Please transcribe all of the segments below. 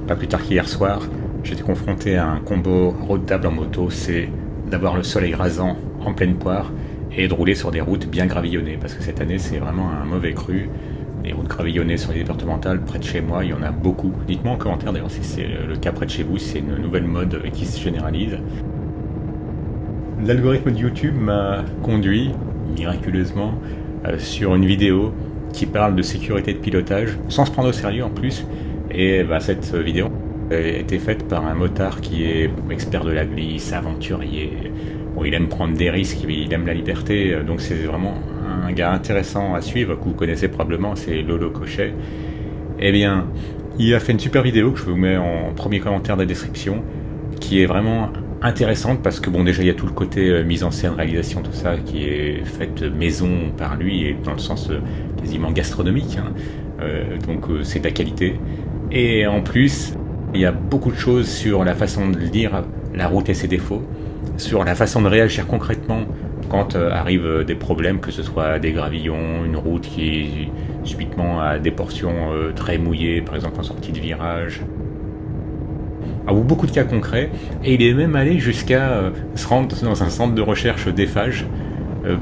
pas plus tard qu'hier soir, j'étais confronté à un combo redoutable en moto, c'est d'avoir le soleil rasant en pleine poire et de rouler sur des routes bien gravillonnées, parce que cette année c'est vraiment un mauvais cru. Les routes gravillonnées sur les départementales près de chez moi, il y en a beaucoup. Dites-moi en commentaire d'ailleurs si c'est le cas près de chez vous, si c'est une nouvelle mode qui se généralise. L'algorithme de YouTube m'a conduit, miraculeusement, sur une vidéo qui parle de sécurité de pilotage, sans se prendre au sérieux en plus. Et cette vidéo a été faite par un motard qui est expert de la glisse, aventurier. Bon, il aime prendre des risques, il aime la liberté, donc c'est vraiment un gars intéressant à suivre, que vous connaissez probablement, c'est Lolo Cochet. Eh bien, il a fait une super vidéo que je vous mets en premier commentaire de la description, qui est vraiment intéressante parce que bon, déjà il y a tout le côté mise en scène, réalisation, tout ça qui est faite maison par lui et dans le sens quasiment gastronomique, hein. Donc c'est de la qualité. Et en plus, il y a beaucoup de choses sur la façon de lire la route et ses défauts, sur la façon de réagir concrètement quand arrivent des problèmes, que ce soit des gravillons, une route qui subitement a des portions très mouillées, par exemple en sortie de virage, ou beaucoup de cas concrets. Et il est même allé jusqu'à se rendre dans un centre de recherche d'Eiffage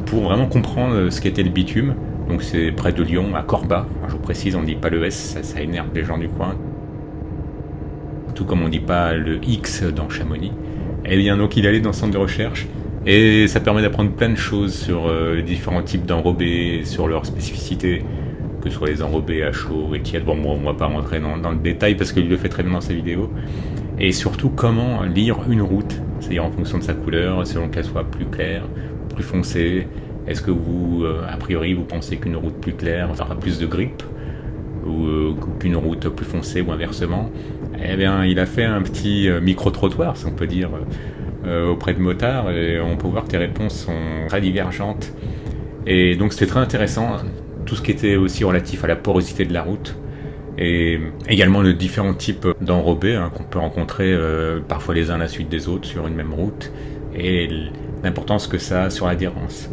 pour vraiment comprendre ce qu'était le bitume. Donc c'est près de Lyon, à Corba. Alors, je vous précise, on ne dit pas le S, ça énerve les gens du coin. Tout comme on ne dit pas le X dans Chamonix. Et bien donc il est allé dans ce centre de recherche et ça permet d'apprendre plein de choses sur les différents types d'enrobés, sur leurs spécificités, que ce soit les enrobés à chaud et tiède. Bon, moi on va pas rentrer dans le détail parce qu'il le fait très bien dans ses vidéos. Et surtout comment lire une route, c'est-à-dire en fonction de sa couleur, selon qu'elle soit plus claire, plus foncée. Est-ce que vous, a priori, vous pensez qu'une route plus claire aura plus de grip, ou qu'une route plus foncée, ou inversement? Eh bien, il a fait un petit micro-trottoir, si on peut dire, auprès de motards, et on peut voir que les réponses sont très divergentes. Et donc c'était très intéressant, tout ce qui était aussi relatif à la porosité de la route, et également le différents types d'enrobés qu'on peut rencontrer parfois les uns à la suite des autres sur une même route, et l'importance que ça a sur l'adhérence.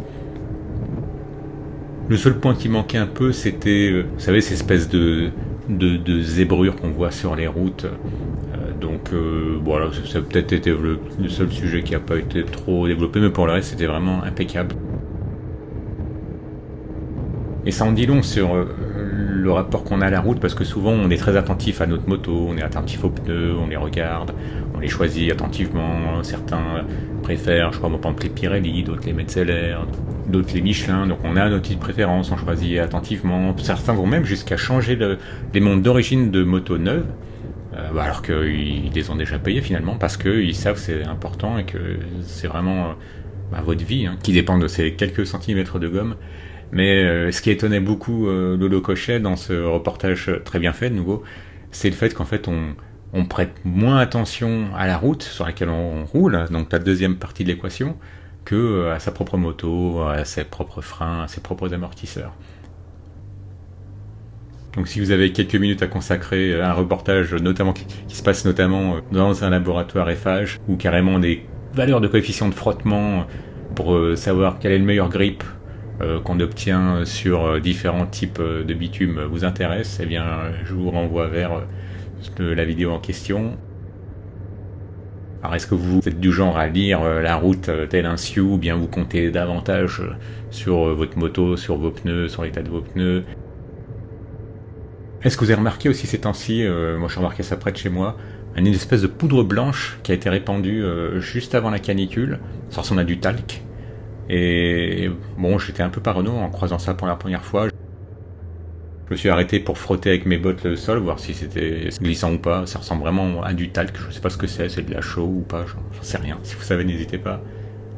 Le seul point qui manquait un peu, c'était, vous savez, ces espèces de zébrures qu'on voit sur les routes. Donc voilà, ça a peut-être été le seul sujet qui n'a pas été trop développé, mais pour le reste, c'était vraiment impeccable. Et ça en dit long sur le rapport qu'on a à la route, parce que souvent on est très attentif à notre moto, on est attentif aux pneus, on les regarde, on les choisit attentivement. Certains préfèrent, je crois, par exemple les Pirelli, d'autres les Metzeler, d'autres les Michelin, donc on a nos petites préférences, on choisit attentivement. Certains vont même jusqu'à changer les montres d'origine de motos neuves, alors qu'ils les ont déjà payés finalement, parce qu'ils savent que c'est important et que c'est vraiment votre vie qui dépend de ces quelques centimètres de gomme. Mais ce qui étonnait beaucoup Lolo Cochet dans ce reportage très bien fait de nouveau, c'est le fait qu'en fait on prête moins attention à la route sur laquelle on roule, donc la deuxième partie de l'équation, que à sa propre moto, à ses propres freins, à ses propres amortisseurs. Donc si vous avez quelques minutes à consacrer à un reportage notamment qui se passe notamment dans un laboratoire Eiffage, ou carrément des valeurs de coefficient de frottement pour savoir quel est le meilleur grip qu'on obtient sur différents types de bitume vous intéresse, eh bien je vous renvoie vers la vidéo en question. Alors est-ce que vous êtes du genre à lire la route tel un sioux, ou bien vous comptez davantage sur votre moto, sur vos pneus, sur l'état de vos pneus? Est-ce que vous avez remarqué aussi ces temps-ci, moi j'ai remarqué ça près de chez moi, une espèce de poudre blanche qui a été répandue juste avant la canicule, ça ressemble à du talc. Et bon, j'étais un peu parano en croisant ça pour la première fois. Je me suis arrêté pour frotter avec mes bottes le sol, voir si c'était glissant ou pas. Ça ressemble vraiment à du talc, je sais pas ce que c'est de la chaux ou pas, j'en sais rien. Si vous savez, n'hésitez pas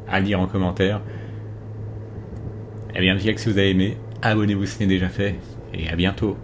à lire en commentaire. Et bien, si vous avez aimé, abonnez-vous si ce n'est déjà fait, et à bientôt